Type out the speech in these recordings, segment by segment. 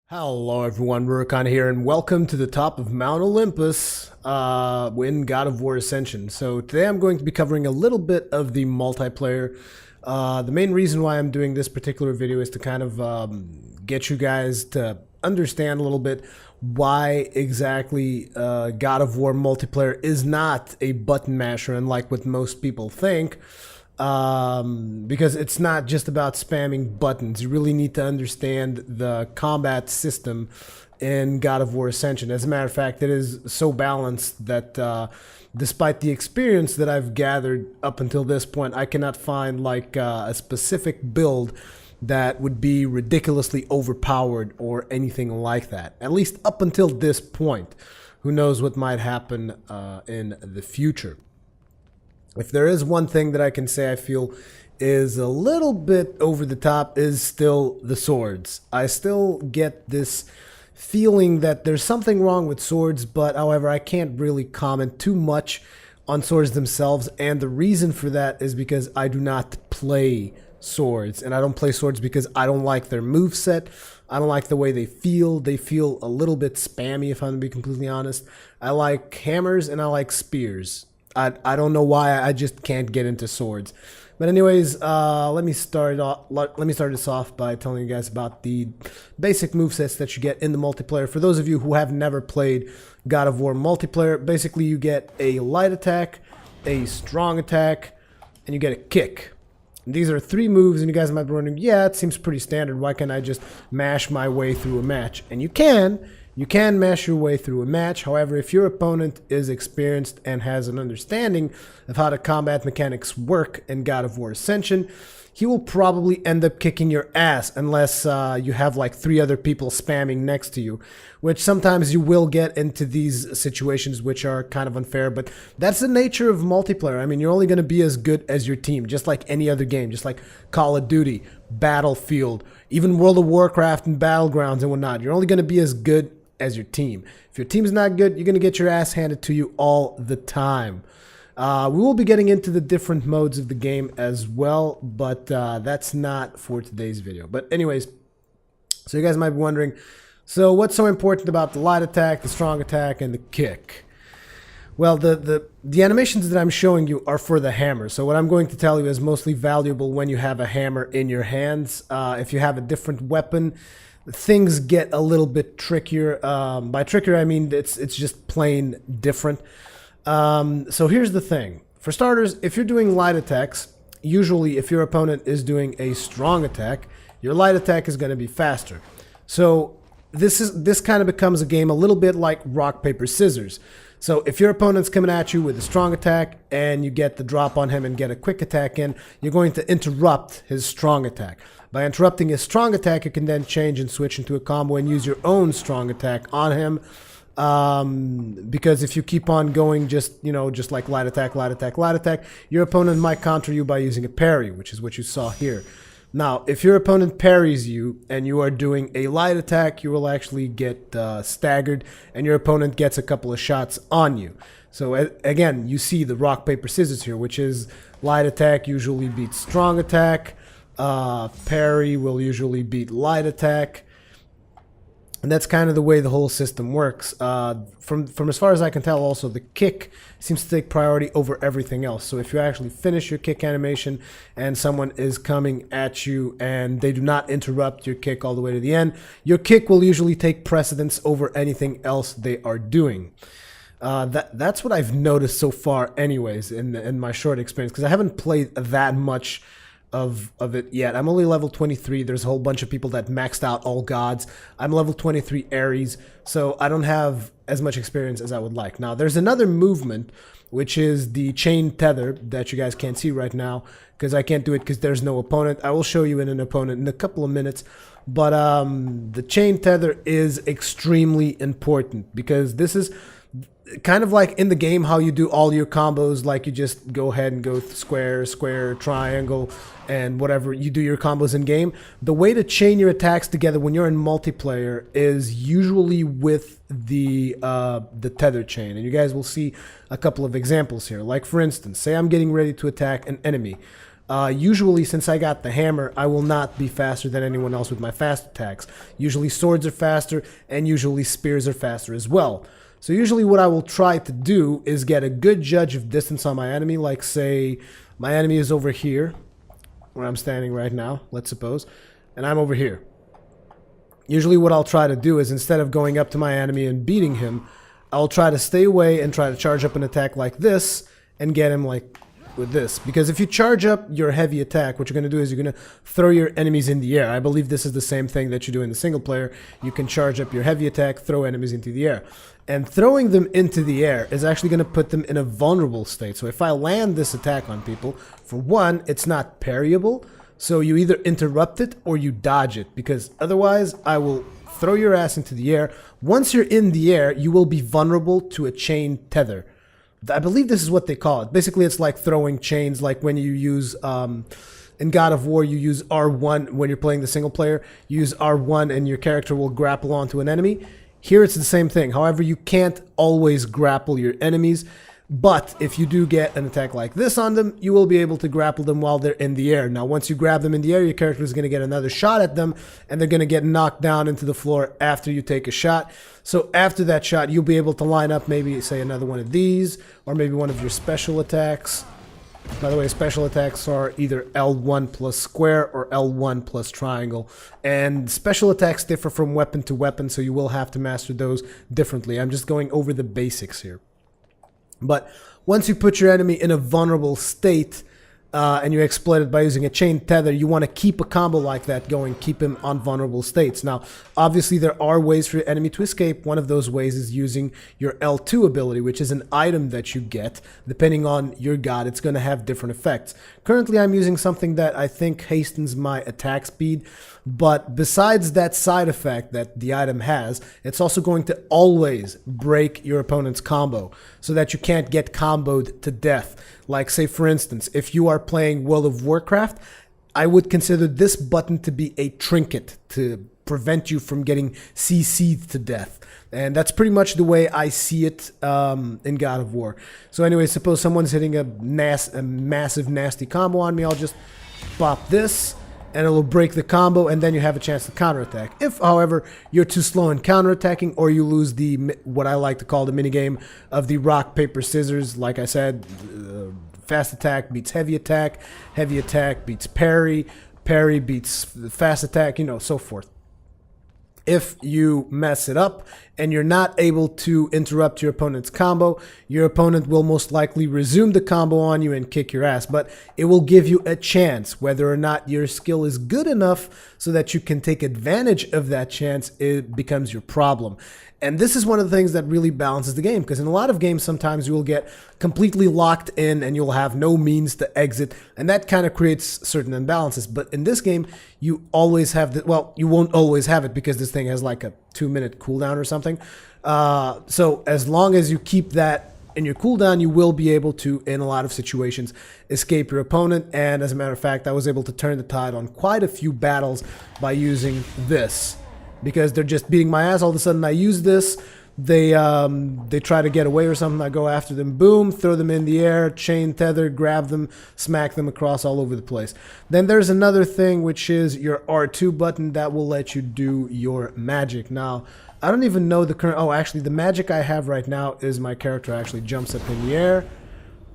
Hello everyone, Rurikhan here, and welcome to the top of Mount Olympus in God of War Ascension. So today I'm going to be covering a little bit of the multiplayer. The main reason why I'm doing this particular video is to kind of get you guys to understand a little bit why exactly God of War multiplayer is not a button masher, unlike what most people think. Because it's not just about spamming buttons. You really need to understand the combat system in God of War Ascension. As a matter of fact, it is so balanced that despite the experience that I've gathered up until this point, I cannot find like a specific build that would be ridiculously overpowered or anything like that. At least up until this point. Who knows what might happen in the future. If there is one thing that I can say I feel is a little bit over the top is still the swords. I still get this feeling that there's something wrong with swords, but however, I can't really comment too much on swords themselves, and the reason for that is because I do not play swords, and I don't play swords because I don't like their moveset. I don't like the way they feel. They feel a little bit spammy, if I'm to be completely honest. I like hammers and I like spears. I don't know why, I just can't get into swords. But anyways, let me start this off by telling you guys about the basic movesets that you get in the multiplayer. For those of you who have never played God of War multiplayer, basically you get a light attack, a strong attack, and you get a kick. And these are three moves, and you guys might be wondering, yeah, it seems pretty standard. Why can't I just mash my way through a match? And you can. You can mash your way through a match. However, if your opponent is experienced and has an understanding of how the combat mechanics work in God of War Ascension, he will probably end up kicking your ass unless you have like three other people spamming next to you, which sometimes you will get into these situations which are kind of unfair, but that's the nature of multiplayer. I mean, you're only going to be as good as your team, just like any other game, just like Call of Duty, Battlefield, even World of Warcraft and Battlegrounds and whatnot. You're only going to be as good as your team. If your team's not good, you're going to get your ass handed to you all the time. We will be getting into the different modes of the game as well, but that's not for today's video. But anyways, so you guys might be wondering, so what's so important about the light attack, the strong attack, and the kick? Well, the animations that I'm showing you are for the hammer. So what I'm going to tell you is mostly valuable when you have a hammer in your hands. If you have a different weapon, things get a little bit trickier. By trickier, I mean it's just plain different. So here's the thing. For starters, if you're doing light attacks, usually if your opponent is doing a strong attack, your light attack is going to be faster. So this kind of becomes a game a little bit like rock, paper, scissors. So if your opponent's coming at you with a strong attack and you get the drop on him and get a quick attack in, you're going to interrupt his strong attack. By interrupting his strong attack, you can then change and switch into a combo and use your own strong attack on him. Because if you keep on going just like light attack, light attack, light attack, your opponent might counter you by using a parry, which is what you saw here. Now, if your opponent parries you and you are doing a light attack, you will actually get staggered and your opponent gets a couple of shots on you. So again, you see the rock, paper, scissors here, which is light attack usually beats strong attack, parry will usually beat light attack. And that's kind of the way the whole system works. From as far as I can tell, also, the kick seems to take priority over everything else. So if you actually finish your kick animation and someone is coming at you and they do not interrupt your kick all the way to the end, your kick will usually take precedence over anything else they are doing. That's what I've noticed so far anyways in my short experience, because I haven't played that much of it yet. I'm only level 23. There's a whole bunch of people that maxed out all gods. I'm level 23 Ares, so I don't have as much experience as I would like. Now, there's another movement, which is the chain tether that you guys can't see right now, because I can't do it because there's no opponent. I will show you an opponent in a couple of minutes, but the chain tether is extremely important, because this is kind of like in the game how you do all your combos, like you just go ahead and go square, square, triangle, and whatever you do your combos in game. The way to chain your attacks together when you're in multiplayer is usually with the tether chain, and you guys will see a couple of examples here. Like for instance, say I'm getting ready to attack an enemy. Usually, since I got the hammer, I will not be faster than anyone else with my fast attacks. Usually swords are faster, and usually spears are faster as well. So usually what I will try to do is get a good judge of distance on my enemy, like say my enemy is over here, where I'm standing right now, let's suppose, and I'm over here. Usually what I'll try to do is, instead of going up to my enemy and beating him, I'll try to stay away and try to charge up an attack like this and get him like with this. Because if you charge up your heavy attack, what you're going to do is you're going to throw your enemies in the air. I believe this is the same thing that you do in the single player. You can charge up your heavy attack, throw enemies into the air. And throwing them into the air is actually going to put them in a vulnerable state. So if I land this attack on people, for one, it's not parryable. So you either interrupt it or you dodge it, because otherwise I will throw your ass into the air. Once you're in the air, you will be vulnerable to a chain tether. I believe this is what they call it. Basically, it's like throwing chains, like when you use, in God of War, you use R1 when you're playing the single player. You use R1 and your character will grapple onto an enemy. Here it's the same thing. However, you can't always grapple your enemies. But if you do get an attack like this on them, you will be able to grapple them while they're in the air. Now, once you grab them in the air, your character is going to get another shot at them, and they're going to get knocked down into the floor after you take a shot. So after that shot, you'll be able to line up maybe, say, another one of these, or maybe one of your special attacks. By the way, special attacks are either L1 plus square or L1 plus triangle. And special attacks differ from weapon to weapon, so you will have to master those differently. I'm just going over the basics here. But once you put your enemy in a vulnerable state and you exploit it by using a chain tether, you want to keep a combo like that going, keep him on vulnerable states. Now, obviously, there are ways for your enemy to escape. One of those ways is using your L2 ability, which is an item that you get. Depending on your god, it's going to have different effects. Currently, I'm using something that I think hastens my attack speed. But besides that side effect that the item has, it's also going to always break your opponent's combo so that you can't get comboed to death. Like, say, for instance, if you are playing World of Warcraft, I would consider this button to be a trinket to prevent you from getting CC'd to death. And that's pretty much the way I see it in God of War. So anyway, suppose someone's hitting a massive, nasty combo on me, I'll just pop this, and it'll break the combo, and then you have a chance to counterattack. If, however, you're too slow in counterattacking, or you lose the, what I like to call the minigame of the rock, paper, scissors, like I said, fast attack beats heavy attack beats parry, parry beats fast attack, you know, so forth. If you mess it up and you're not able to interrupt your opponent's combo, your opponent will most likely resume the combo on you and kick your ass. But it will give you a chance. Whether or not your skill is good enough so that you can take advantage of that chance, it becomes your problem. And this is one of the things that really balances the game, because in a lot of games, sometimes you will get completely locked in and you'll have no means to exit, and that kind of creates certain imbalances. But in this game, you always have the, well, you won't always have it because this thing has like a 2-minute cooldown or something. So as long as you keep that in your cooldown, you will be able to, in a lot of situations, escape your opponent. And as a matter of fact, I was able to turn the tide on quite a few battles by using this. Because they're just beating my ass. All of a sudden I use this, they try to get away or something, I go after them, boom, throw them in the air, chain tether, grab them, smack them across all over the place. Then there's another thing, which is your R2 button that will let you do your magic. Now, I don't even know the current, oh, actually the magic I have right now is my character actually jumps up in the air,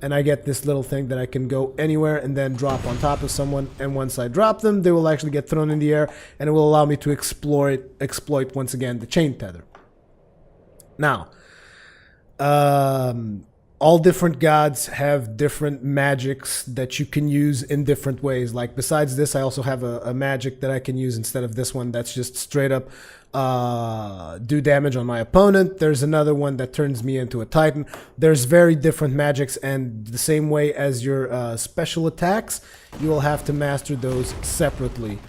and I get this little thing that I can go anywhere and then drop on top of someone. And once I drop them, they will actually get thrown in the air, and it will allow me to exploit once again the chain tether. Now, all different gods have different magics that you can use in different ways. Like besides this, I also have a magic that I can use instead of this one that's just straight up do damage on my opponent. There's another one that turns me into a titan. There's very different magics, and the same way as your special attacks, you will have to master those separately.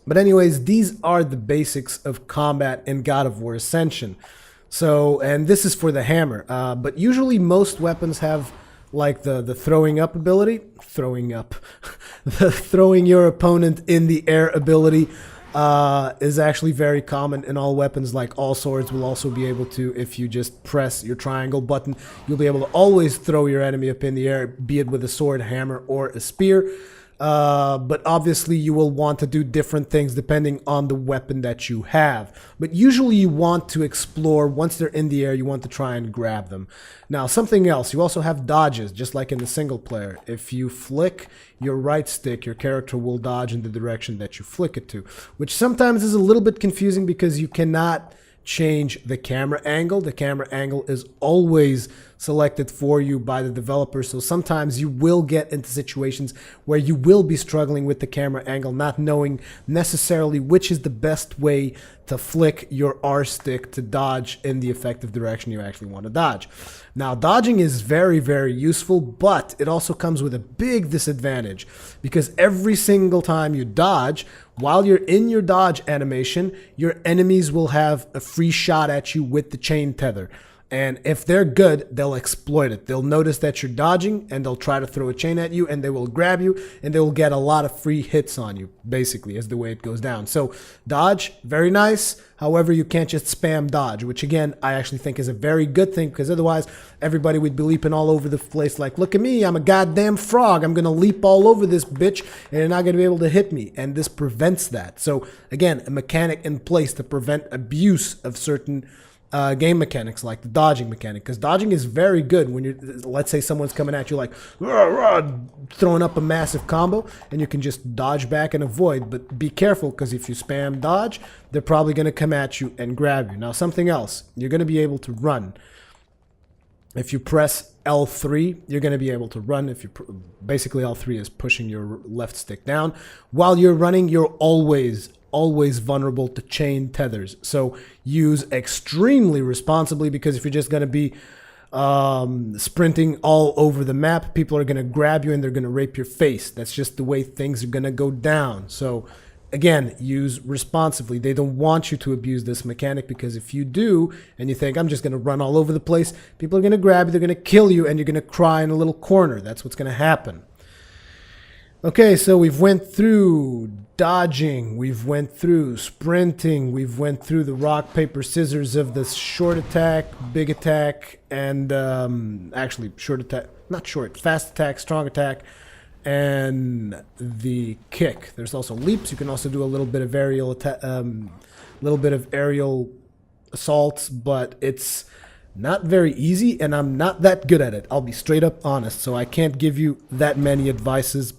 But anyways, these are the basics of combat in God of War Ascension. So, and this is for the hammer, but usually most weapons have like the throwing up ability, the throwing your opponent in the air ability. is actually very common in all weapons. Like all swords will also be able to, if you just press your triangle button, you'll be able to always throw your enemy up in the air, be it with a sword, hammer, or a spear. But obviously you will want to do different things depending on the weapon that you have. But usually you want to explore. Once they're in the air, you want to try and grab them. Now, something else, you also have dodges, just like in the single player. If you flick your right stick, your character will dodge in the direction that you flick it to, which sometimes is a little bit confusing because you cannot change the camera angle. The camera angle is always selected for you by the developer, so sometimes you will get into situations where you will be struggling with the camera angle, not knowing necessarily which is the best way to flick your R stick to dodge in the effective direction you actually want to dodge. Now, dodging is very, very useful, but it also comes with a big disadvantage because every single time you dodge, while you're in your dodge animation, your enemies will have a free shot at you with the chain tether. And if they're good, they'll exploit it. They'll notice that you're dodging and they'll try to throw a chain at you and they will grab you and they will get a lot of free hits on you, basically, is the way it goes down. So dodge, very nice. However, you can't just spam dodge, which again, I actually think is a very good thing because otherwise everybody would be leaping all over the place like, look at me, I'm a goddamn frog. I'm going to leap all over this bitch and you're not going to be able to hit me. And this prevents that. So again, a mechanic in place to prevent abuse of certain game mechanics like the dodging mechanic, because dodging is very good when you're, let's say someone's coming at you like rah, rah, throwing up a massive combo and you can just dodge back and avoid. But be careful because if you spam dodge, they're probably going to come at you and grab you. Now, something else, you're going to be able to run. If you press L3, you're going to be able to run. If you basically L3 is pushing your left stick down. While you're running, you're always vulnerable to chain tethers. So use extremely responsibly, because if you're just going to be sprinting all over the map, people are going to grab you and they're going to rape your face. That's just the way things are going to go down. So again, use responsibly. They don't want you to abuse this mechanic, because if you do and you think I'm just going to run all over the place, people are going to grab you, they're going to kill you, and you're going to cry in a little corner. That's what's going to happen. Okay, so we've went through dodging, we've went through sprinting, we've went through the rock, paper, scissors of the short attack, big attack, and actually short attack, not short, fast attack, strong attack, and the kick. There's also leaps. You can also do a little bit of aerial assaults, but it's not very easy, and I'm not that good at it. I'll be straight up honest, so I can't give you that many advices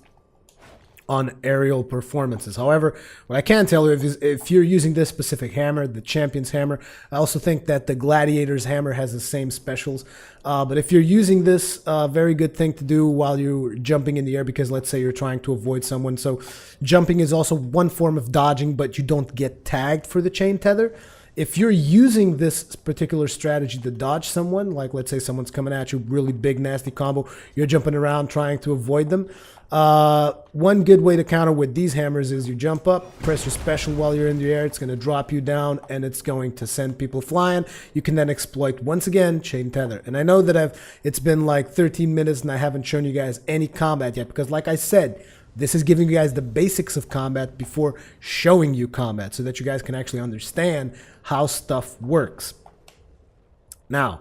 on aerial performances. However, what I can tell you, if you're using this specific hammer, the Champion's hammer, I also think that the Gladiator's hammer has the same specials. But if you're using this, very good thing to do while you're jumping in the air, because let's say you're trying to avoid someone. So jumping is also one form of dodging, but you don't get tagged for the chain tether. If you're using this particular strategy to dodge someone, like let's say someone's coming at you, really big, nasty combo, you're jumping around trying to avoid them. One good way to counter with these hammers is you jump up, press your special while you're in the air, it's going to drop you down, and it's going to send people flying. You can then exploit, once again, chain tether. And I know that it's been like 13 minutes and I haven't shown you guys any combat yet, because like I said, this is giving you guys the basics of combat before showing you combat, so that you guys can actually understand how stuff works. Now,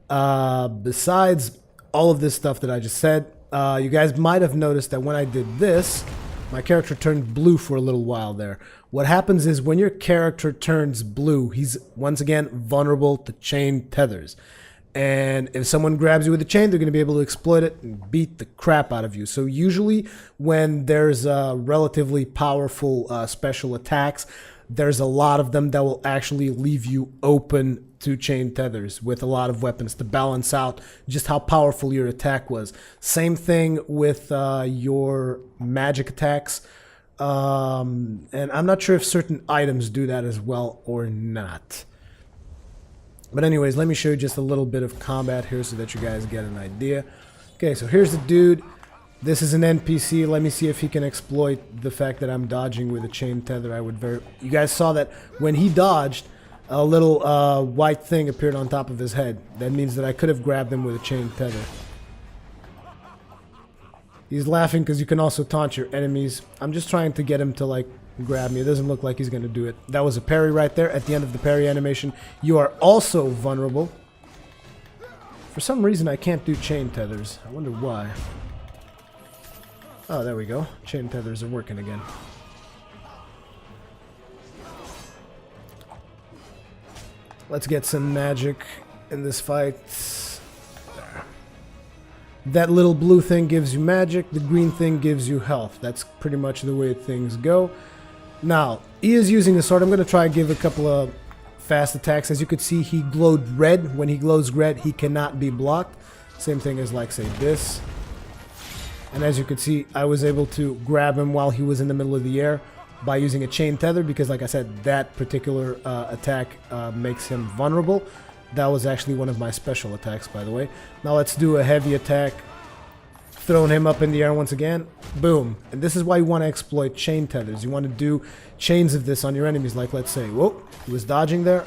besides all of this stuff that I just said, you guys might have noticed that when I did this, my character turned blue for a little while there. What happens is when your character turns blue, he's once again vulnerable to chain tethers. And if someone grabs you with a chain, they're going to be able to exploit it and beat the crap out of you. So usually when there's relatively powerful special attacks, there's a lot of them that will actually leave you open to chain tethers with a lot of weapons to balance out just how powerful your attack was. Same thing with your magic attacks. And I'm not sure if certain items do that as well or not. But anyways, let me show you just a little bit of combat here so that you guys get an idea. Okay, so here's the dude. This is an NPC. Let me see if he can exploit the fact that I'm dodging with a chain tether. You guys saw that when he dodged, a little white thing appeared on top of his head. That means that I could have grabbed him with a chain tether. He's laughing because you can also taunt your enemies. I'm just trying to get him to like grab me. It doesn't look like he's going to do it. That was a parry right there at the end of the parry animation. You are also vulnerable. For some reason, I can't do chain tethers. I wonder why. Oh, there we go. Chain tethers are working again. Let's get some magic in this fight. There. That little blue thing gives you magic. The green thing gives you health. That's pretty much the way things go. Now, he is using the sword. I'm going to try and give a couple of fast attacks. As you could see, he glowed red. When he glows red, he cannot be blocked. Same thing as, like, say, this. And as you could see, I was able to grab him while he was in the middle of the air by using a chain tether, because, like I said, that particular attack makes him vulnerable. That was actually one of my special attacks, by the way. Now let's do a heavy attack. Throwing him up in the air once again. Boom. And this is why you want to exploit chain tethers. You want to do chains of this on your enemies. Like, let's say, whoa, he was dodging there,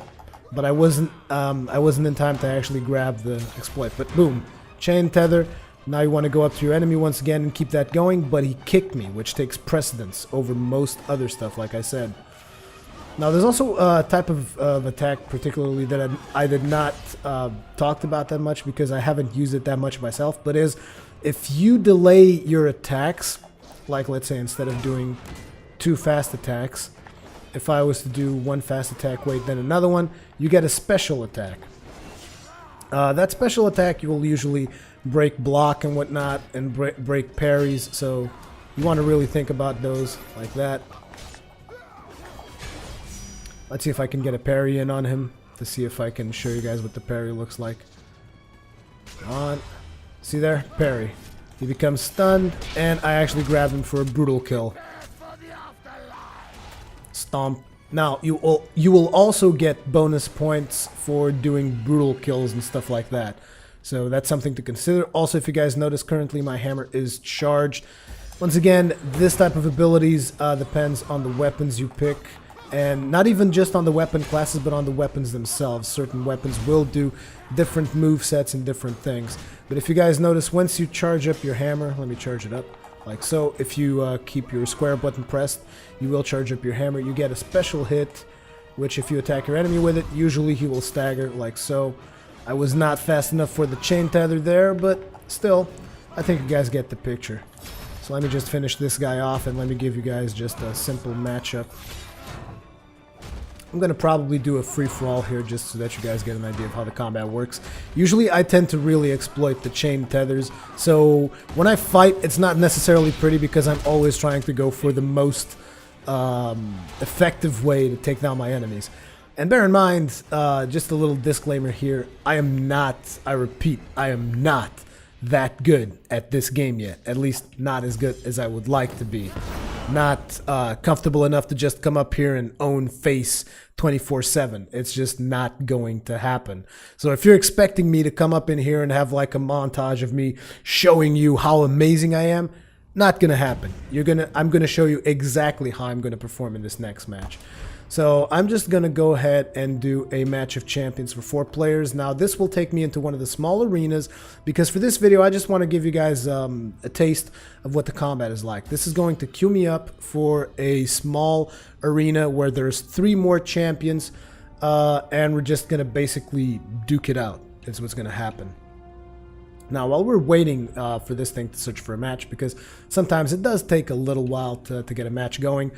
but I wasn't in time to actually grab the exploit. But boom, chain tether. Now you want to go up to your enemy once again and keep that going, but he kicked me, which takes precedence over most other stuff, like I said. Now there's also a type of attack particularly that I did not talked about that much because I haven't used it that much myself, but is if you delay your attacks, like let's say instead of doing 2 fast attacks, if I was to do 1 fast attack, wait, then another one, you get a special attack. That special attack you will usually break block and whatnot and break parries, so you want to really think about those like that. Let's see if I can get a parry in on him to see if I can show you guys what the parry looks like. Come on. See there? Parry. He becomes stunned, and I actually grab him for a brutal kill. Stomp. Now, you will also get bonus points for doing brutal kills and stuff like that. So that's something to consider. Also, if you guys notice, currently my hammer is charged. Once again, this type of abilities depends on the weapons you pick. And not even just on the weapon classes, but on the weapons themselves. Certain weapons will do different move sets and different things. But if you guys notice, once you charge up your hammer, let me charge it up, like so. If you keep your square button pressed, you will charge up your hammer. You get a special hit, which if you attack your enemy with it, usually he will stagger, like so. I was not fast enough for the chain tether there, but still, I think you guys get the picture. So let me just finish this guy off, and let me give you guys just a simple matchup. I'm going to probably do a free-for-all here just so that you guys get an idea of how the combat works. Usually I tend to really exploit the chain tethers, so when I fight it's not necessarily pretty because I'm always trying to go for the most effective way to take down my enemies. And bear in mind, just a little disclaimer here, I repeat, I am not that good at this game yet. At least not as good as I would like to be. Not comfortable enough to just come up here and own face 24/7. It's just not going to happen. So if you're expecting me to come up in here and have like a montage of me showing you how amazing I am, not gonna happen. I'm gonna show you exactly how I'm gonna perform in this next match. So I'm just going to go ahead and do a match of champions for 4 players. Now this will take me into one of the small arenas because for this video I just want to give you guys a taste of what the combat is like. This is going to queue me up for a small arena where there's 3 more champions and we're just going to basically duke it out. Is what's going to happen. Now, while we're waiting for this thing to search for a match, because sometimes it does take a little while to get a match going,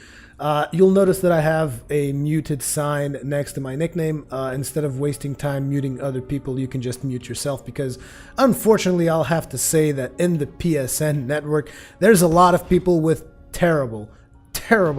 you'll notice that I have a muted sign next to my nickname. Instead of wasting time muting other people, you can just mute yourself, because unfortunately I'll have to say that in the PSN network, there's a lot of people with terrible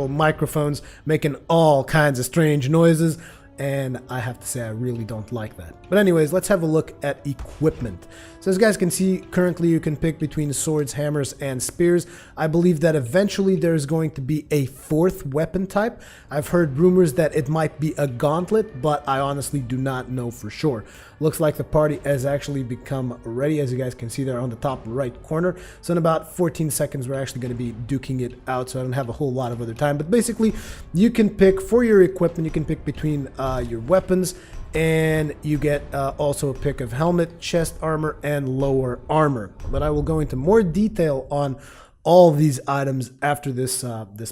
microphones making all kinds of strange noises. And I have to say I really don't like that. But anyways, let's have a look at equipment. So as you guys can see, currently you can pick between swords, hammers, and spears. I believe that eventually there's going to be a 4th weapon type. I've heard rumors that it might be a gauntlet, but I honestly do not know for sure. Looks like the party has actually become ready, as you guys can see there on the top right corner. So in about 14 seconds, we're actually going to be duking it out, so I don't have a whole lot of other time. But basically, you can pick, for your equipment, you can pick between your weapons, and you get also a pick of helmet, chest armor, and lower armor. But I will go into more detail on all these items after this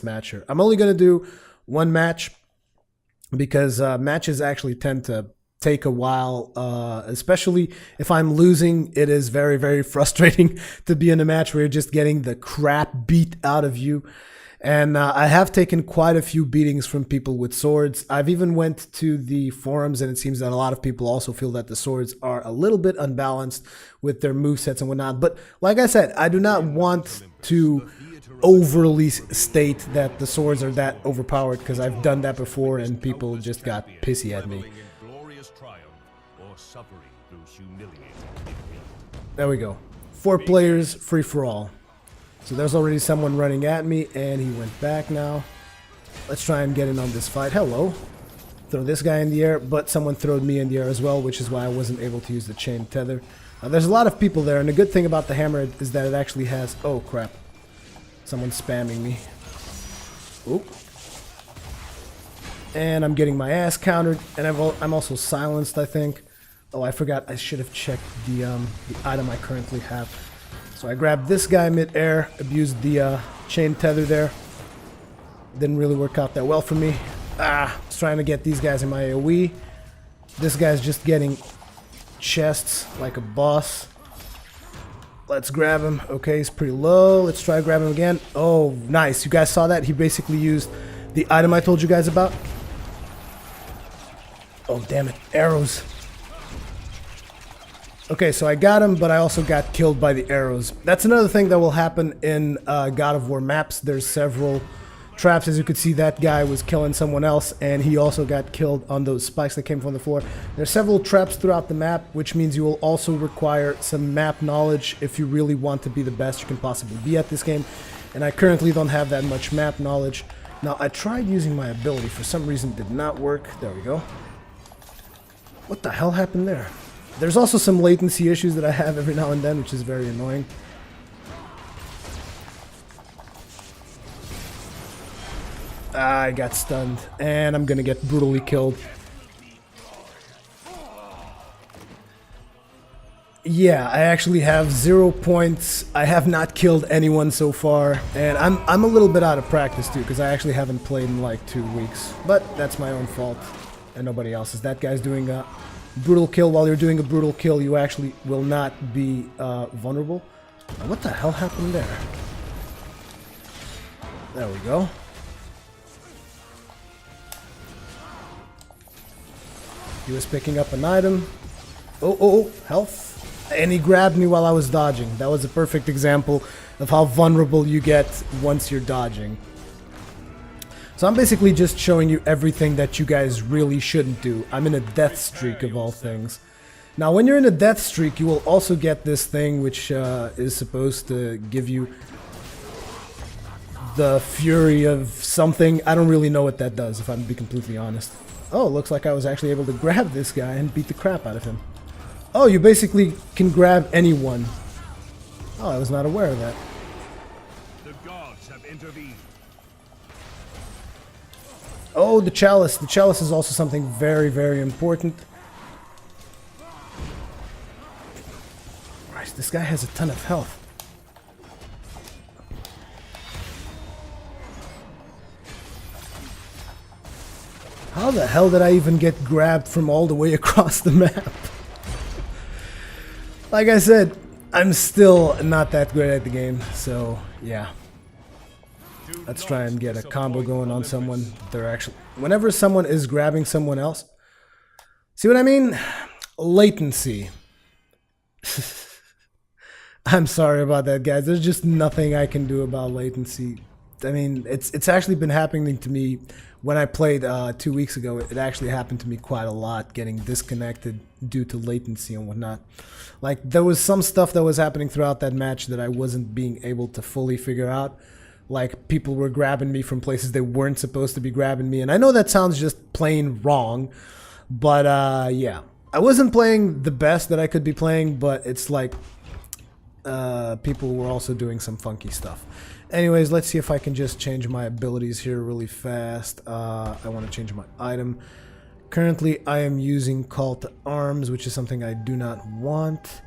match here. I'm only going to do one match because matches actually tend to take a while, especially if I'm losing. It is very, very frustrating to be in a match where you're just getting the crap beat out of you. And I have taken quite a few beatings from people with swords. I've even went to the forums, and it seems that a lot of people also feel that the swords are a little bit unbalanced with their movesets and whatnot. But like I said, I do not want to overly state that the swords are that overpowered, because I've done that before and people just got pissy at me. There we go. 4 players, free for all. So there's already someone running at me, and he went back now. Let's try and get in on this fight. Hello. Throw this guy in the air, but someone throwed me in the air as well, which is why I wasn't able to use the chain tether. There's a lot of people there, and the good thing about the hammer is that it actually has... Oh, crap. Someone's spamming me. Oop. And I'm getting my ass countered, and I'm also silenced, I think. Oh, I forgot. I should have checked the item I currently have. So I grabbed this guy mid-air, abused the chain tether there. Didn't really work out that well for me. I was trying to get these guys in my AoE. This guy's just getting chests like a boss. Let's grab him. Okay, he's pretty low. Let's try to grab him again. Oh, nice. You guys saw that? He basically used the item I told you guys about. Oh, damn it. Arrows. Okay, so I got him, but I also got killed by the arrows. That's another thing that will happen in God of War maps. There's several traps. As you could see, that guy was killing someone else, and he also got killed on those spikes that came from the floor. There's several traps throughout the map, which means you will also require some map knowledge if you really want to be the best you can possibly be at this game. And I currently don't have that much map knowledge. Now, I tried using my ability. For some reason, it did not work. There we go. What the hell happened there? There's also some latency issues that I have every now and then, which is very annoying. I got stunned, and I'm gonna get brutally killed. Yeah, I actually have 0 points. I have not killed anyone so far, and I'm a little bit out of practice too, because I actually haven't played in like 2 weeks. But that's my own fault, and nobody else's. That guy's doing a brutal kill. While you're doing a brutal kill, you actually will not be vulnerable. Now, what the hell happened there? There we go. He was picking up an item. Oh, health. And he grabbed me while I was dodging. That was a perfect example of how vulnerable you get once you're dodging. So I'm basically just showing you everything that you guys really shouldn't do. I'm in a death streak of all things. Now, when you're in a death streak, you will also get this thing which is supposed to give you the fury of something. I don't really know what that does, if I'm to be completely honest. Oh, looks like I was actually able to grab this guy and beat the crap out of him. Oh, you basically can grab anyone. Oh, I was not aware of that. The gods have intervened. Oh, the chalice. The chalice is also something very, very important. Christ, this guy has a ton of health. How the hell did I even get grabbed from all the way across the map? Like I said, I'm still not that great at the game, so yeah. Let's try and get a combo going on someone. They're actually... Whenever someone is grabbing someone else... See what I mean? Latency. I'm sorry about that, guys. There's just nothing I can do about latency. I mean, it's actually been happening to me when I played 2 weeks ago. It actually happened to me quite a lot, getting disconnected due to latency and whatnot. Like, there was some stuff that was happening throughout that match that I wasn't being able to fully figure out. Like, people were grabbing me from places they weren't supposed to be grabbing me. And I know that sounds just plain wrong, but yeah. I wasn't playing the best that I could be playing, but it's like people were also doing some funky stuff. Anyways, let's see if I can just change my abilities here really fast. I want to change my item. Currently, I am using Call to Arms, which is something I do not want.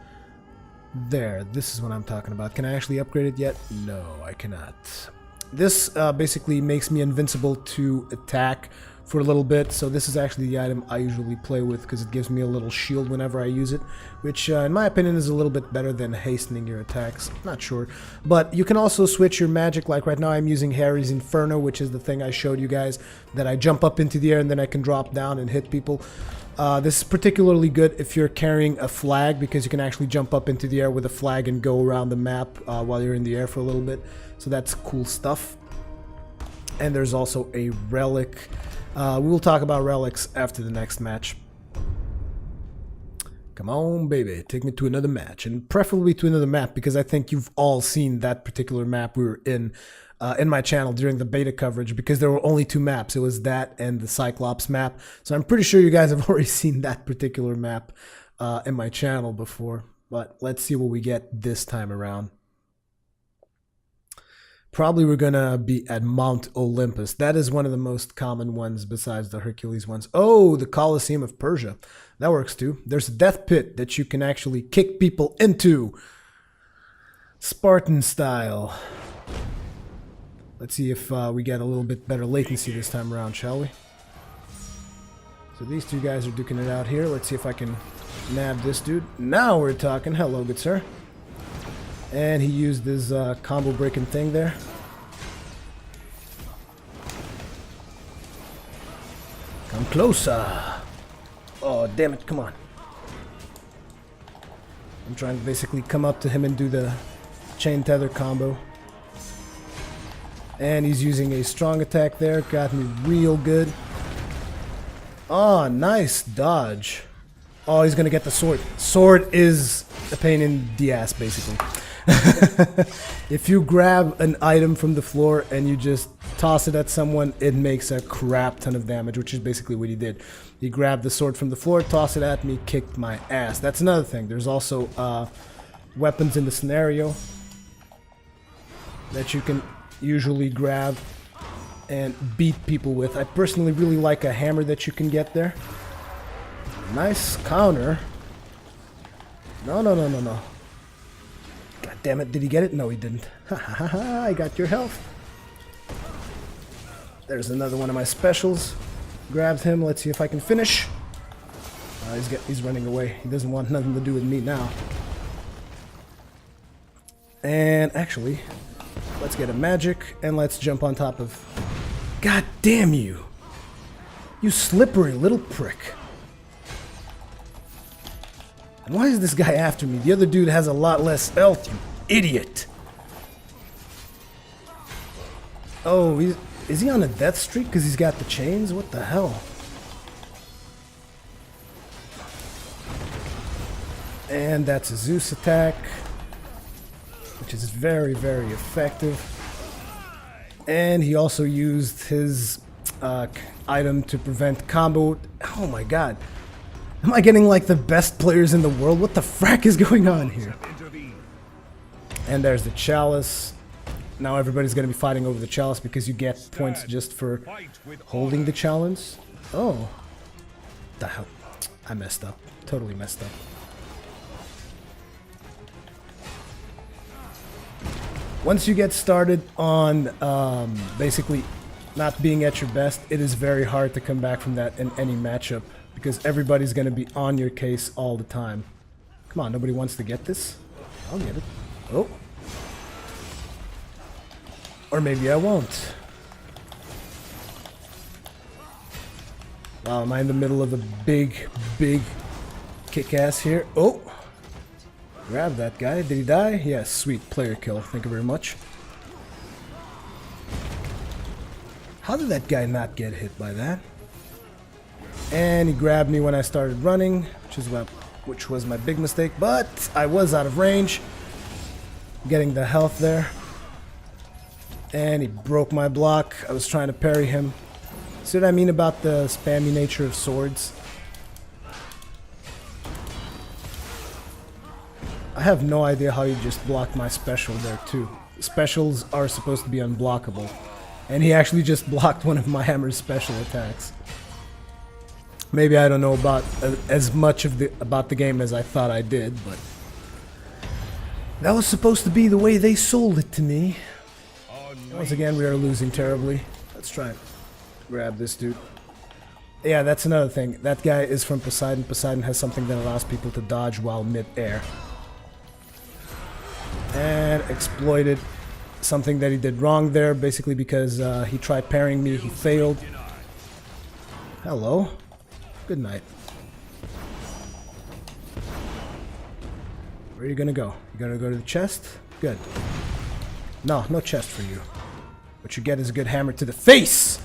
There, this is what I'm talking about. Can I actually upgrade it yet? No, I cannot. This basically makes me invincible to attack for a little bit, so this is actually the item I usually play with because it gives me a little shield whenever I use it, which in my opinion is a little bit better than hastening your attacks. Not sure. But you can also switch your magic, like right now I'm using Harry's Inferno, which is the thing I showed you guys, that I jump up into the air and then I can drop down and hit people. This is particularly good if you're carrying a flag, because you can actually jump up into the air with a flag and go around the map while you're in the air for a little bit. So that's cool stuff. And there's also a relic. We will talk about relics after the next match. Come on, baby, take me to another match, and preferably to another map, because I think you've all seen that particular map we were in my channel during the beta coverage, because there were only 2 maps. It was that and the Cyclops map. So I'm pretty sure you guys have already seen that particular map in my channel before. But let's see what we get this time around. Probably we're gonna be at Mount Olympus. That is one of the most common ones besides the Hercules ones. Oh, the Colosseum of Persia. That works too. There's a death pit that you can actually kick people into. Spartan style. Let's see if we get a little bit better latency this time around, shall we? So these 2 guys are duking it out here. Let's see if I can nab this dude. Now we're talking. Hello, good sir. And he used his combo breaking thing there. Come closer. Oh, damn it, come on. I'm trying to basically come up to him and do the chain tether combo. And he's using a strong attack there. Got me real good. Oh, nice dodge. Oh, he's gonna get the sword. Sword is a pain in the ass, basically. If you grab an item from the floor and you just toss it at someone, it makes a crap ton of damage, which is basically what he did. He grabbed the sword from the floor, tossed it at me, kicked my ass. That's another thing. There's also weapons in the scenario that you can usually grab and beat people with. I personally really like a hammer that you can get there. Nice counter. No, no, no, no, no. God damn it, did he get it? No, he didn't. Ha ha ha ha, I got your health. There's another one of my specials. Grabbed him, let's see if I can finish. He's running away. He doesn't want nothing to do with me now. And actually, let's get a magic and let's jump on top of... God damn you! You slippery little prick. And why is this guy after me? The other dude has a lot less health, you idiot! Oh, is he on a death streak because he's got the chains? What the hell? And that's a Zeus attack, which is very, very effective. And he also used his item to prevent combo. Oh my god. Am I getting like the best players in the world? What the frack is going on here? And there's the chalice. Now everybody's going to be fighting over the chalice because you get points just for holding the chalice. Oh. The hell? I messed up. Totally messed up. Once you get started on basically not being at your best, it is very hard to come back from that in any matchup because everybody's going to be on your case all the time. Come on, nobody wants to get this? I'll get it. Oh. Or maybe I won't. Wow, am I in the middle of a big, big kick-ass here? Oh! Grab that guy. Did he die? Yes, sweet. Player kill. Thank you very much. How did that guy not get hit by that? And he grabbed me when I started running, which was my big mistake, but I was out of range. Getting the health there. And he broke my block. I was trying to parry him. See what I mean about the spammy nature of swords? I have no idea how you just blocked my special there too. Specials are supposed to be unblockable. And he actually just blocked one of my hammer's special attacks. Maybe I don't know about as much about the game as I thought I did, but That was supposed to be the way they sold it to me. On Once again, we are losing terribly. Let's try and grab this dude. Yeah, that's another thing. That guy is from Poseidon. Poseidon has something that allows people to dodge while mid-air. And exploited something that he did wrong there, basically because he tried parrying me, he failed. Hello. Good night. Where are you gonna go? You gonna go to the chest? Good. No, no chest for you. What you get is a good hammer to the face!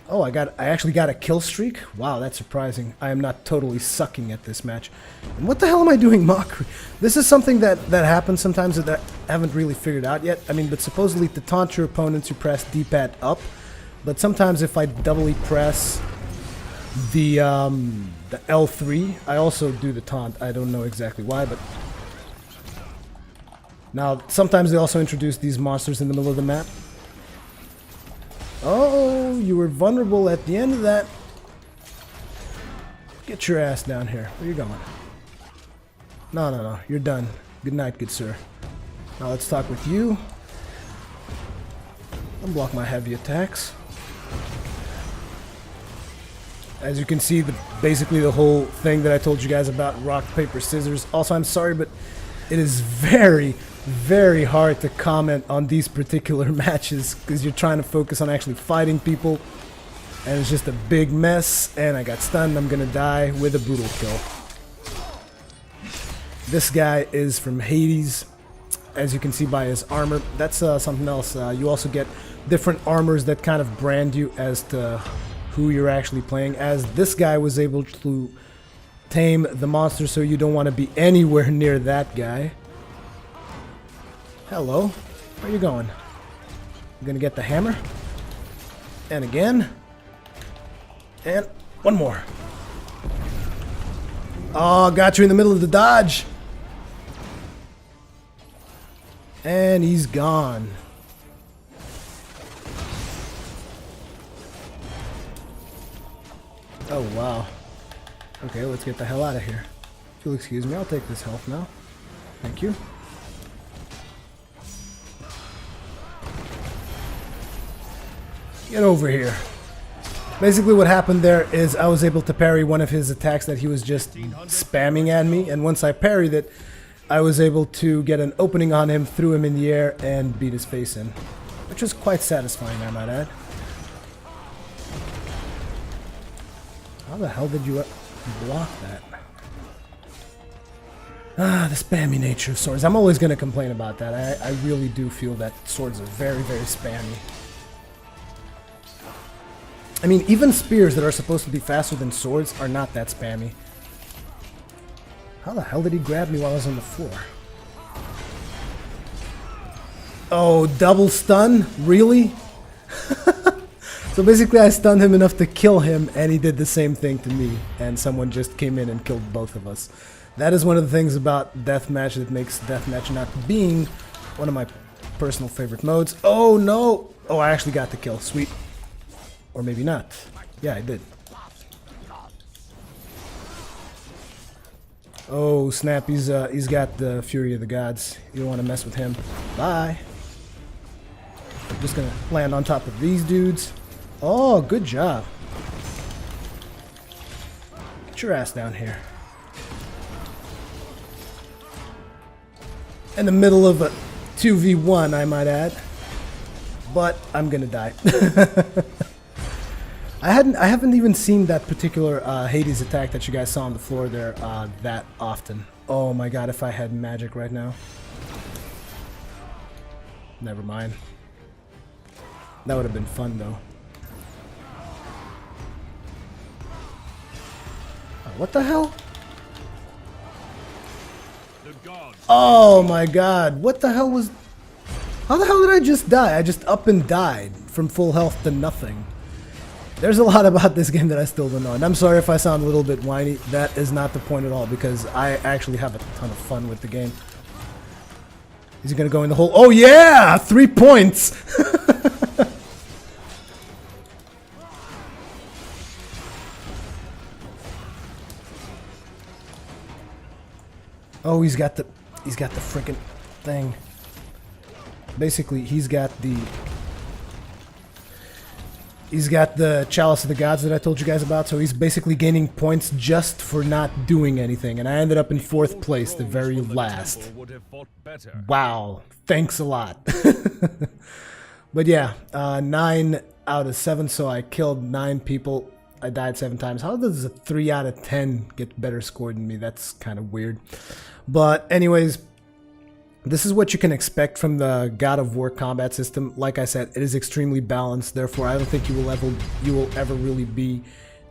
Oh, I actually got a kill streak? Wow, that's surprising. I am not totally sucking at this match. And what the hell am I doing mockery? This is something that happens sometimes that I haven't really figured out yet. I mean, but supposedly to taunt your opponents, you press D-pad up. But sometimes if I doubly press the L3, I also do the taunt. I don't know exactly why, but... Now, sometimes they also introduce these monsters in the middle of the map. Oh, you were vulnerable at the end of that. Get your ass down here. Where you going? No, no, no. You're done. Good night, good sir. Now let's talk with you. Unblock my heavy attacks. As you can see, basically the whole thing that I told you guys about rock, paper, scissors. Also, I'm sorry, but it is very, very hard to comment on these particular matches because you're trying to focus on actually fighting people, and it's just a big mess. And I got stunned. I'm gonna die with a brutal kill. This guy is from Hades, as you can see by his armor. That's something else. You also get different armors that kind of brand you as to who you're actually playing as. This guy was able to tame the monster, so you don't want to be anywhere near that guy. Hello. Where are you going? You gonna get the hammer? And again. And one more. Oh, got you in the middle of the dodge. And he's gone. Oh, wow. Okay, let's get the hell out of here. If you'll excuse me, I'll take this health now. Thank you. Get over here. Basically what happened there is I was able to parry one of his attacks that he was just spamming at me, and once I parried it, I was able to get an opening on him, threw him in the air, and beat his face in. Which was quite satisfying, I might add. How the hell did you block that? Ah, the spammy nature of swords. I'm always going to complain about that. I really do feel that swords are very, very spammy. I mean, even spears that are supposed to be faster than swords are not that spammy. How the hell did he grab me while I was on the floor? Oh, double stun? Really? So basically I stunned him enough to kill him, and he did the same thing to me, and someone just came in and killed both of us. That is one of the things about deathmatch that makes deathmatch not being one of my personal favorite modes. Oh no! Oh, I actually got the kill. Sweet. Or maybe not. Yeah, I did. Oh snap, he's got the Fury of the Gods. You don't want to mess with him. Bye. I'm just gonna land on top of these dudes. Oh, good job. Get your ass down here. In the middle of a 2v1, I might add. But I'm gonna die. I haven't even seen that particular Hades attack that you guys saw on the floor there that often. Oh my god, if I had magic right now. Never mind. That would have been fun though. What the hell? Oh my god, what the hell was... How the hell did I just die? I just up and died from full health to nothing. There's a lot about this game that I still don't know, and I'm sorry if I sound a little bit whiny. That is not the point at all, because I actually have a ton of fun with the game. Is he gonna go in the hole? Oh yeah! 3 points! Oh, he's got the... He's got the freaking thing. Basically, he's got the Chalice of the Gods that I told you guys about, so he's basically gaining points just for not doing anything, and I ended up in 4th place, the very last. Wow, thanks a lot. But yeah, 9 out of 7, so I killed 9 people. I died 7 times. How does a 3 out of 10 get better scored than me? That's kind of weird. But anyways, this is what you can expect from the God of War combat system. Like I said, it is extremely balanced. Therefore, I don't think you will ever really be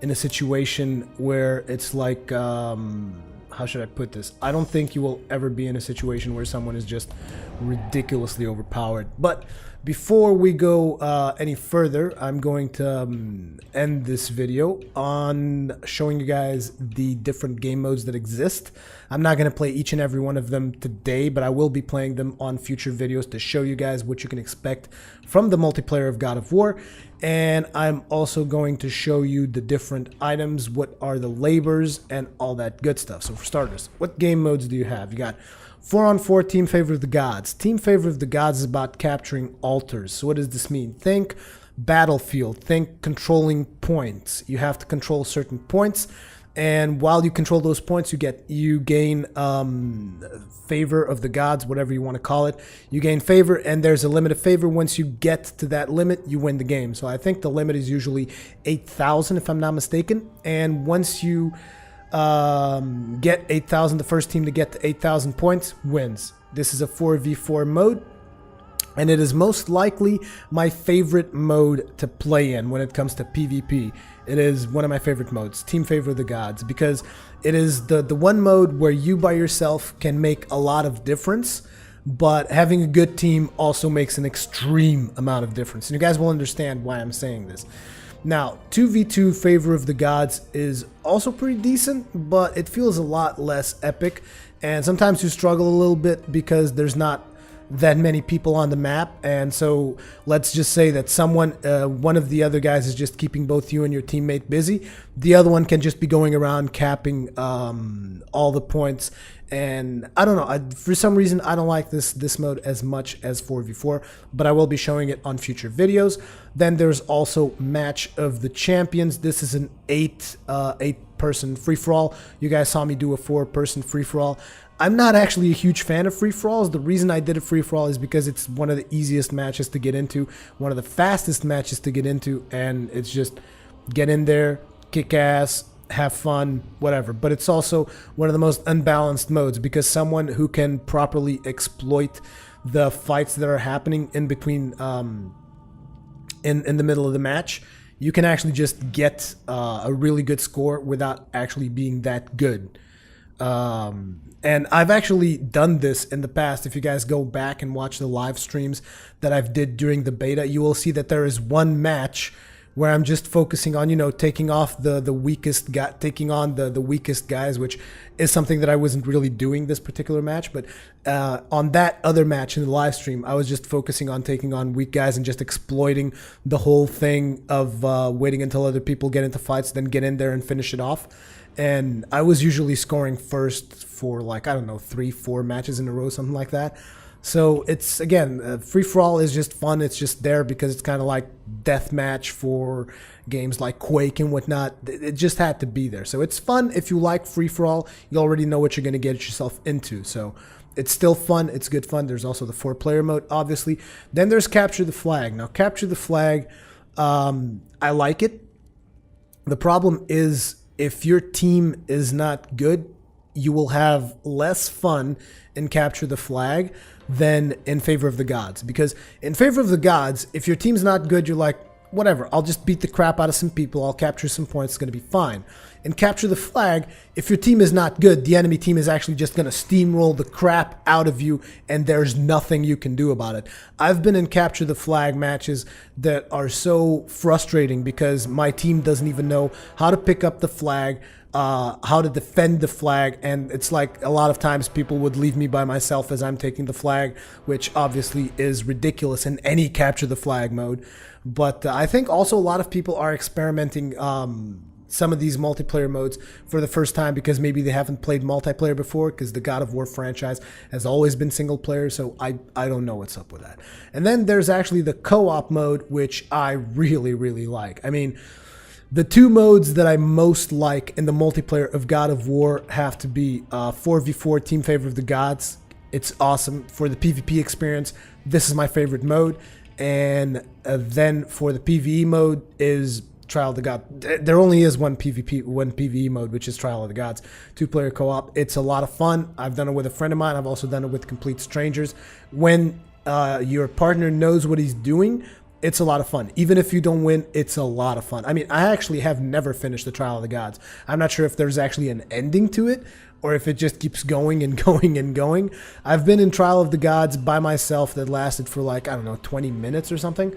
in a situation where it's like, how should I put this? I don't think you will ever be in a situation where someone is just ridiculously overpowered. But before we go any further, I'm going to end this video on showing you guys the different game modes that exist. I'm not going to play each and every one of them today, but I will be playing them on future videos to show you guys what you can expect from the multiplayer of God of War. And I'm also going to show you the different items, what are the labors, and all that good stuff. So for starters, what game modes do you have? You got 4-on-4 Team Favor of the Gods. Team Favor of the Gods is about capturing altars. So what does this mean? Think battlefield, think controlling points. You have to control certain points, and while you control those points, you gain favor of the gods, whatever you want to call it. You gain favor, and there's a limit of favor. Once you get to that limit, you win the game. So I think the limit is usually 8,000 if I'm not mistaken, and once you get 8,000, the first team to get to 8,000 points wins. This is a 4v4 mode, and it is most likely my favorite mode to play in when it comes to PvP. It is one of my favorite modes, Team Favor of the Gods, because it is the one mode where you by yourself can make a lot of difference, but having a good team also makes an extreme amount of difference. And you guys will understand why I'm saying this. Now, 2v2 Favor of the Gods is also pretty decent, but it feels a lot less epic, and sometimes you struggle a little bit because there's not that many people on the map, and so let's just say that one of the other guys is just keeping both you and your teammate busy. The other one can just be going around capping all the points, and I don't know, for some reason I don't like this mode as much as 4v4, but I will be showing it on future videos. Then there's also Match of the Champions. This is an 8-person free-for-all. You guys saw me do a 4-person free-for-all. I'm not actually a huge fan of free-for-alls. The reason I did a free-for-all is because it's one of the easiest matches to get into, one of the fastest matches to get into, and it's just get in there, kick ass, have fun, whatever. But it's also one of the most unbalanced modes because someone who can properly exploit the fights that are happening in between, in the middle of the match, you can actually just get a really good score without actually being that good. And I've actually done this in the past. If you guys go back and watch the live streams that I've did during the beta, you will see that there is one match where I'm just focusing on, you know, taking off the weakest guy, taking on the weakest guys, which is something that I wasn't really doing this particular match. But on that other match in the live stream, I was just focusing on taking on weak guys and just exploiting the whole thing of waiting until other people get into fights, then get in there and finish it off. And I was usually scoring first for like, I don't know, 3-4 matches in a row, something like that. So it's, again, free-for-all is just fun. It's just there because it's kind of like deathmatch for games like Quake and whatnot. It just had to be there. So it's fun. If you like free-for-all, you already know what you're going to get yourself into. So it's still fun. It's good fun. There's also the 4-player mode, obviously. Then there's Capture the Flag. Now, Capture the Flag, I like it. The problem is, if your team is not good, you will have less fun in Capture the Flag than in Favor of the Gods. Because in Favor of the Gods, if your team's not good, you're like, whatever, I'll just beat the crap out of some people, I'll capture some points, it's going to be fine. In Capture the Flag, if your team is not good, the enemy team is actually just going to steamroll the crap out of you, and there's nothing you can do about it. I've been in Capture the Flag matches that are so frustrating because my team doesn't even know how to pick up the flag, how to defend the flag, and it's like a lot of times people would leave me by myself as I'm taking the flag, which obviously is ridiculous in any Capture the Flag mode. But I think also a lot of people are experimenting some of these multiplayer modes for the first time because maybe they haven't played multiplayer before, because the God of War franchise has always been single player, so I don't know what's up with that. And then there's actually the co-op mode, which I really, really like. I mean, the two modes that I most like in the multiplayer of God of War have to be 4v4 Team Favor of the Gods. It's awesome. For the PvP experience, this is my favorite mode. And then for the PvE mode is Trial of the God. There only is one PvE mode, which is Trial of the Gods. 2-player co-op. It's a lot of fun. I've done it with a friend of mine. I've also done it with complete strangers. When your partner knows what he's doing, it's a lot of fun. Even if you don't win, it's a lot of fun. I mean, I actually have never finished the Trial of the Gods. I'm not sure if there's actually an ending to it, or if it just keeps going and going and going. I've been in Trial of the Gods by myself that lasted for like, I don't know, 20 minutes or something.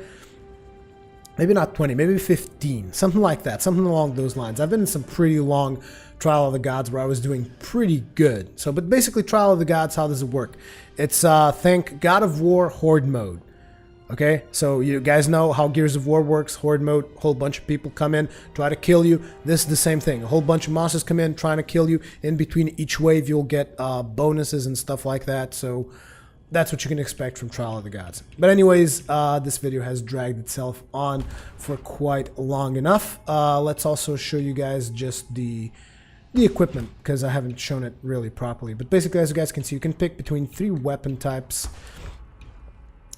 Maybe not 20, maybe 15, something like that, something along those lines. I've been in some pretty long Trial of the Gods where I was doing pretty good. So, but basically Trial of the Gods, how does it work? It's, think God of War Horde mode. Okay, so you guys know how Gears of War works. Horde mode, whole bunch of people come in, try to kill you. This is the same thing. A whole bunch of monsters come in, trying to kill you. In between each wave, you'll get bonuses and stuff like that. So that's what you can expect from Trial of the Gods. But anyways, this video has dragged itself on for quite long enough. Let's also show you guys just the equipment, because I haven't shown it really properly. But basically, as you guys can see, you can pick between 3 weapon types.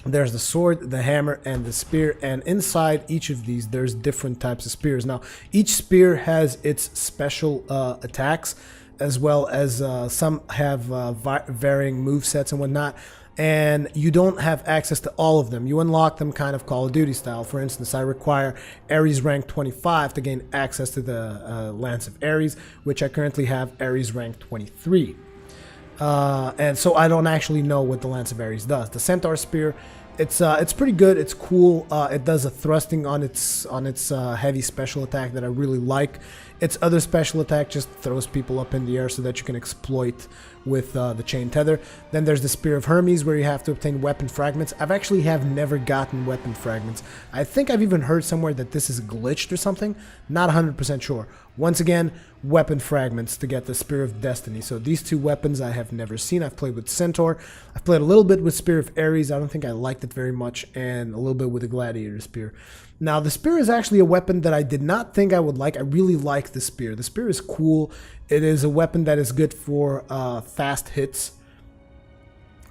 There's the sword, the hammer, and the spear, and inside each of these there's different types of spears. Now, each spear has its special attacks, as well as some have varying movesets and whatnot, and you don't have access to all of them. You unlock them kind of Call of Duty style. For instance, I require Ares rank 25 to gain access to the Lance of Ares, which I currently have Ares rank 23. And so I don't actually know what the Lance of Ares does. The Centaur Spear, it's pretty good. It's cool. It does a thrusting on its heavy special attack that I really like. Its other special attack just throws people up in the air so that you can exploit with the chain tether. Then there's the Spear of Hermes, where you have to obtain weapon fragments. I've actually never gotten weapon fragments. I think I've even heard somewhere that this is glitched or something. Not 100% sure. Once again, weapon fragments to get the Spear of Destiny. So these two weapons I have never seen. I've played with Centaur. I've played a little bit with Spear of Ares. I don't think I liked it very much. And a little bit with the Gladiator Spear. Now, the Spear is actually a weapon that I did not think I would like. I really like the Spear. The Spear is cool. It is a weapon that is good for fast hits.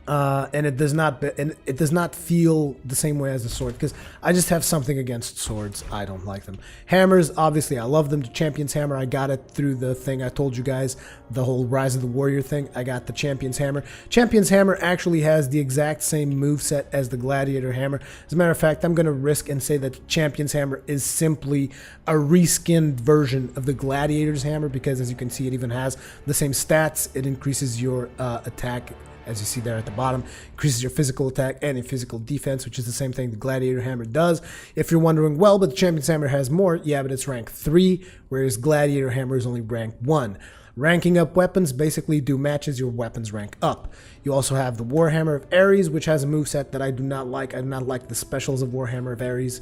And it does not feel the same way as a sword, because I just have something against swords. I don't like them. Hammers, obviously, I love them. The Champion's Hammer, I got it through the thing I told you guys, the whole Rise of the Warrior thing. I got the Champion's Hammer. Champion's Hammer actually has the exact same moveset as the Gladiator Hammer. As a matter of fact, I'm going to risk and say that Champion's Hammer is simply a reskinned version of the Gladiator's Hammer, because as you can see, it even has the same stats. It increases your attack, as you see there at the bottom, increases your physical attack and your physical defense, which is the same thing the Gladiator Hammer does. If you're wondering, well, but the Champion's Hammer has more, yeah, but it's rank 3, whereas Gladiator Hammer is only rank 1. Ranking up weapons basically do matches your weapons rank up. You also have the Warhammer of Ares, which has a moveset that I do not like. I do not like the specials of Warhammer of Ares.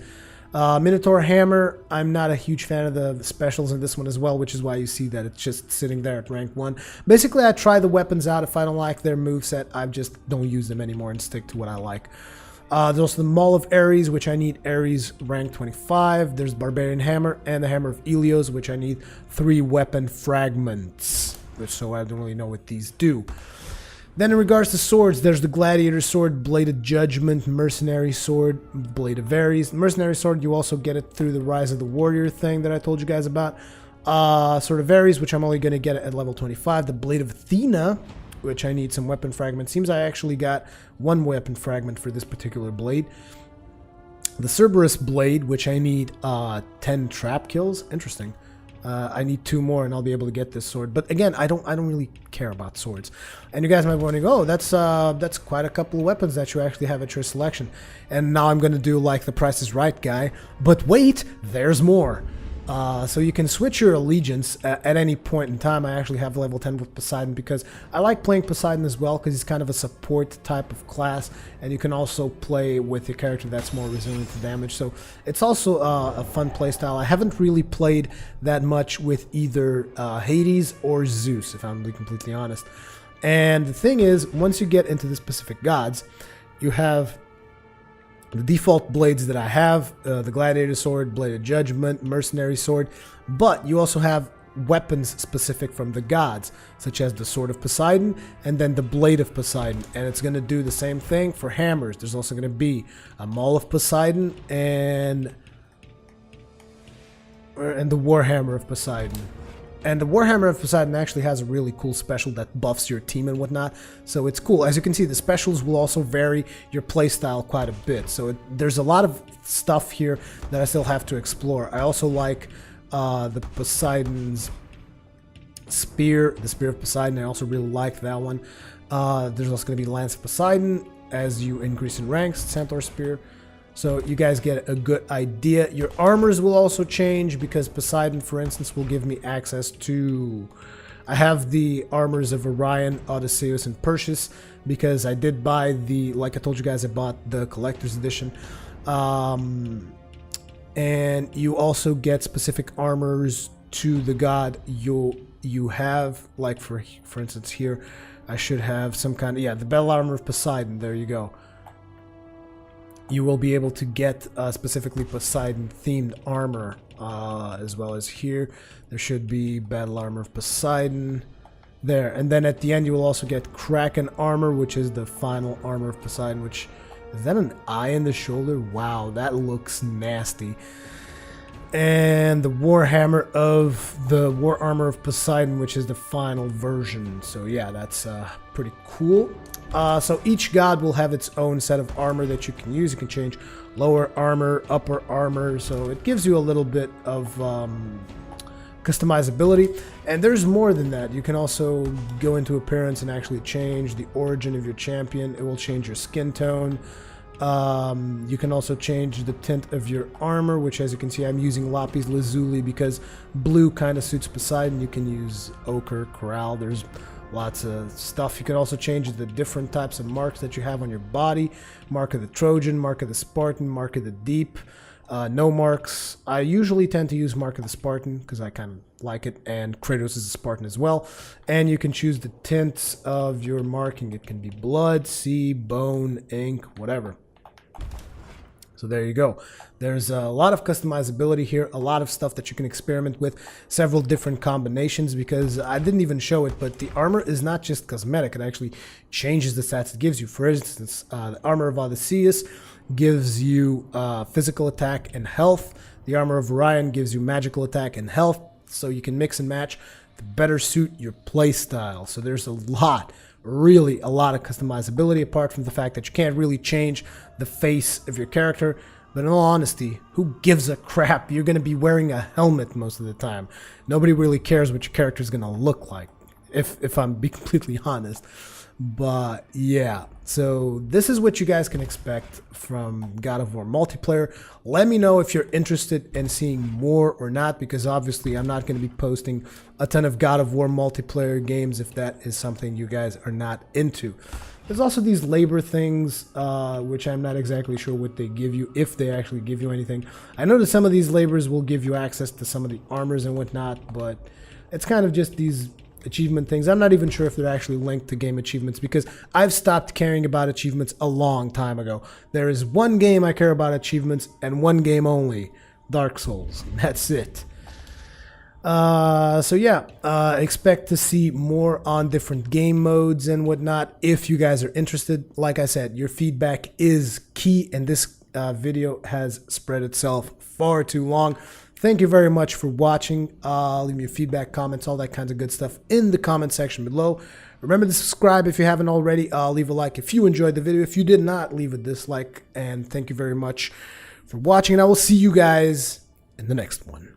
Minotaur Hammer, I'm not a huge fan of the specials in this one as well, which is why you see that it's just sitting there at rank 1. Basically, I try the weapons out. If I don't like their moveset, I just don't use them anymore and stick to what I like. There's also the Maul of Ares, which I need Ares rank 25. There's Barbarian Hammer and the Hammer of Helios, which I need 3 weapon fragments, so I don't really know what these do. Then in regards to swords, there's the Gladiator Sword, Blade of Judgment, Mercenary Sword, Blade of Ares. Mercenary Sword, you also get it through the Rise of the Warrior thing that I told you guys about. Sword of Ares, which I'm only going to get at level 25. The Blade of Athena, which I need some weapon fragments. Seems I actually got 1 weapon fragment for this particular blade. The Cerberus Blade, which I need 10 trap kills. Interesting. I need 2 more and I'll be able to get this sword. But again, I don't really care about swords. And you guys might be wondering, oh, that's quite a couple of weapons that you actually have at your selection. And now I'm going to do like the Price is Right guy. But wait, there's more. So you can switch your allegiance at any point in time. I actually have level 10 with Poseidon because I like playing Poseidon as well because he's kind of a support type of class, and you can also play with a character that's more resilient to damage. So it's also a fun playstyle. I haven't really played that much with either Hades or Zeus, if I'm being completely honest. And the thing is, once you get into the specific gods, you have the default blades that I have, the Gladiator Sword, Blade of Judgment, Mercenary Sword, but you also have weapons specific from the gods, such as the Sword of Poseidon and then the Blade of Poseidon, and it's going to do the same thing for hammers. There's also going to be a Maul of Poseidon and the Warhammer of Poseidon. And the Warhammer of Poseidon actually has a really cool special that buffs your team and whatnot, so it's cool. As you can see, the specials will also vary your playstyle quite a bit, so there's a lot of stuff here that I still have to explore. I also like the Poseidon's Spear, the Spear of Poseidon. I also really like that one. There's also going to be Lance of Poseidon as you increase in ranks, Centaur Spear. So you guys get a good idea. Your armors will also change because Poseidon, for instance, will give me access to... I have the armors of Orion, Odysseus, and Perseus because I did buy the... Like I told you guys, I bought the collector's edition. And you also get specific armors to the god you have. Like for instance here, I should have some kind of... Yeah, the battle armor of Poseidon. There you go. You will be able to get specifically Poseidon-themed armor, as well as here. There should be battle armor of Poseidon. There, and then at the end you will also get Kraken armor, which is the final armor of Poseidon, which... Is that an eye in the shoulder? Wow, that looks nasty. And the Warhammer of... The War Armor of Poseidon, which is the final version. So yeah, that's pretty cool. So each god will have its own set of armor that you can use. You can change lower armor, upper armor, so it gives you a little bit of customizability. And there's more than that. You can also go into appearance and actually change the origin of your champion. It will change your skin tone. You can also change the tint of your armor, which, as you can see, I'm using Lapis Lazuli because blue kind of suits Poseidon. You can use ochre, coral. There's lots of stuff. You can also change the different types of marks that you have on your body. Mark of the Trojan, Mark of the Spartan, Mark of the Deep. No marks. I usually tend to use Mark of the Spartan because I kind of like it, and Kratos is a Spartan as well. And you can choose the tints of your marking. It can be blood, sea, bone, ink, whatever. So there you go. There's a lot of customizability here, a lot of stuff that you can experiment with, several different combinations, because I didn't even show it, but the armor is not just cosmetic, it actually changes the stats it gives you. For instance, the armor of Odysseus gives you physical attack and health. The armor of Orion gives you magical attack and health, so you can mix and match to better suit your playstyle. So there's a lot, really a lot of customizability, apart from the fact that you can't really change the face of your character. But in all honesty, who gives a crap? You're going to be wearing a helmet most of the time. Nobody really cares what your character is going to look like, if I'm being completely honest. But yeah, so this is what you guys can expect from God of War Multiplayer. Let me know if you're interested in seeing more or not, because obviously I'm not going to be posting a ton of God of War Multiplayer games if that is something you guys are not into. There's also these labor things, which I'm not exactly sure what they give you, if they actually give you anything. I know that some of these labors will give you access to some of the armors and whatnot, but it's kind of just these achievement things. I'm not even sure if they're actually linked to game achievements, because I've stopped caring about achievements a long time ago. There is one game I care about achievements, and one game only, Dark Souls. That's it. So yeah, expect to see more on different game modes and whatnot if you guys are interested. Like I said, your feedback is key, and this video has spread itself far too long. Thank you very much for watching. Leave me your feedback, comments, all that kinds of good stuff in the comment section below. Remember to subscribe if you haven't already. Leave a like if you enjoyed the video. If you did not, leave a dislike. And thank you very much for watching, and I will see you guys in the next one.